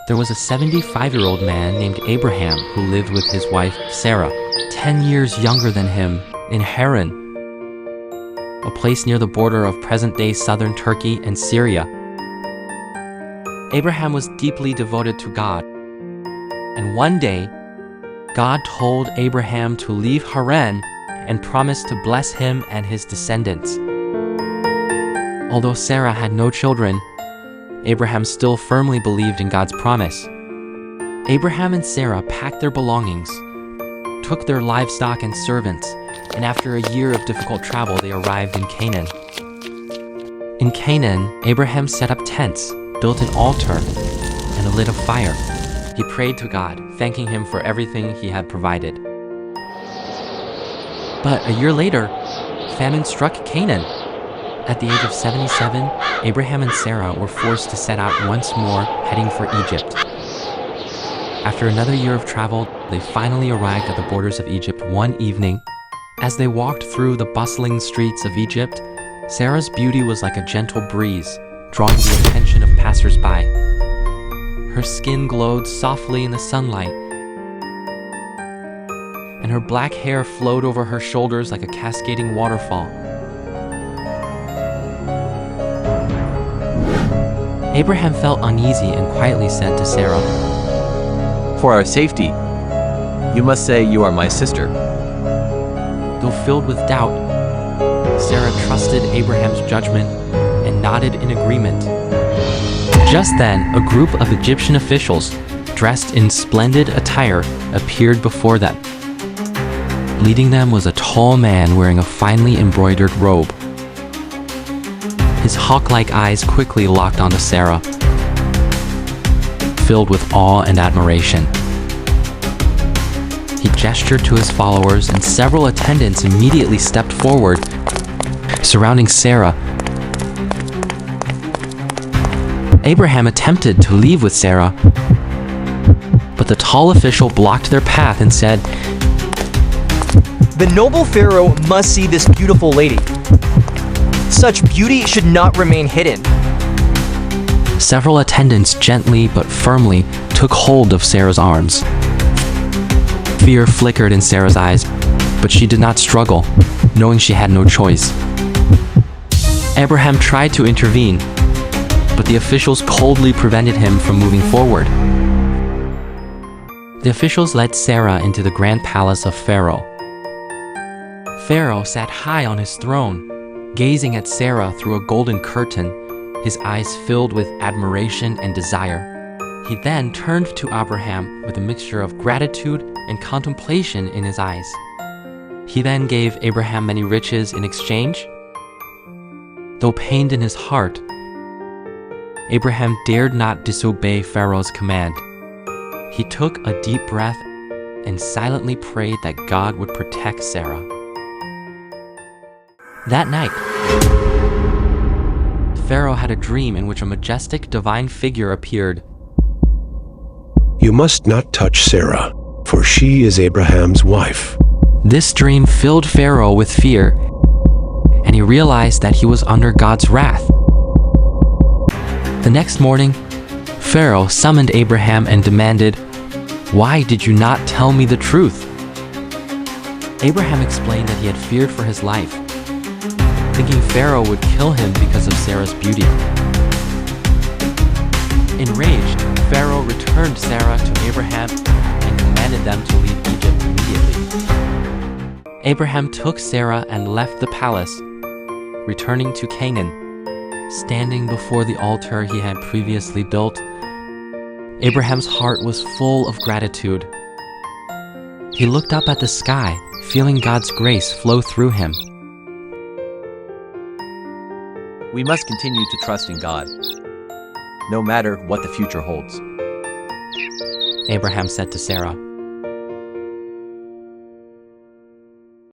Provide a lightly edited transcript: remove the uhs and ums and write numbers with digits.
There was a 75-year-old man named Abraham who lived with his wife Sarah, 10 years younger than him, in Haran, a place near the border of present-day southern Turkey and Syria. Abraham was deeply devoted to God, and one day, God told Abraham to leave Haran and promised to bless him and his descendants. Although Sarah had no children, Abraham still firmly believed in God's promise. Abraham and Sarah packed their belongings, took their livestock and servants, and after a year of difficult travel, they arrived in Canaan. In Canaan, Abraham set up tents, built an altar, and lit a fire. He prayed to God, thanking him for everything he had provided. But a year later, famine struck Canaan. At the age of 77, Abraham and Sarah were forced to set out once more, heading for Egypt. After another year of travel, they finally arrived at the borders of Egypt one evening. As they walked through the bustling streets of Egypt, Sarah's beauty was like a gentle breeze, drawing the attention of passers-by. Her skin glowed softly in the sunlight, and her black hair flowed over her shoulders like a cascading waterfall. Abraham felt uneasy and quietly said to Sarah, "For our safety, you must say you are my sister." Though filled with doubt, Sarah trusted Abraham's judgment and nodded in agreement. Just then, a group of Egyptian officials, dressed in splendid attire, appeared before them. Leading them was a tall man wearing a finely embroidered robe. His hawk-like eyes quickly locked onto Sarah, filled with awe and admiration. He gestured to his followers, and several attendants immediately stepped forward, surrounding Sarah. Abraham attempted to leave with Sarah, but the tall official blocked their path and said, "The noble Pharaoh must see this beautiful lady. Such beauty should not remain hidden." Several attendants gently but firmly took hold of Sarah's arms. Fear flickered in Sarah's eyes, but she did not struggle, knowing she had no choice. Abraham tried to intervene, but the officials coldly prevented him from moving forward. The officials led Sarah into the grand palace of Pharaoh. Pharaoh sat high on his throne, gazing at Sarah through a golden curtain, his eyes filled with admiration and desire. He then turned to Abraham with a mixture of gratitude and contemplation in his eyes. He then gave Abraham many riches in exchange. Though pained in his heart, Abraham dared not disobey Pharaoh's command. He took a deep breath and silently prayed that God would protect Sarah. That night, Pharaoh had a dream in which a majestic divine figure appeared. "You must not touch Sarah, for she is Abraham's wife." This dream filled Pharaoh with fear, and he realized that he was under God's wrath. The next morning, Pharaoh summoned Abraham and demanded, "Why did you not tell me the truth?" Abraham explained that he had feared for his life, thinking Pharaoh would kill him because of Sarah's beauty. Enraged, Pharaoh returned Sarah to Abraham and commanded them to leave Egypt immediately. Abraham took Sarah and left the palace, returning to Canaan. Standing before the altar he had previously built, Abraham's heart was full of gratitude. He looked up at the sky, feeling God's grace flow through him. We must continue to trust in God, no matter what the future holds. Abraham said to Sarah,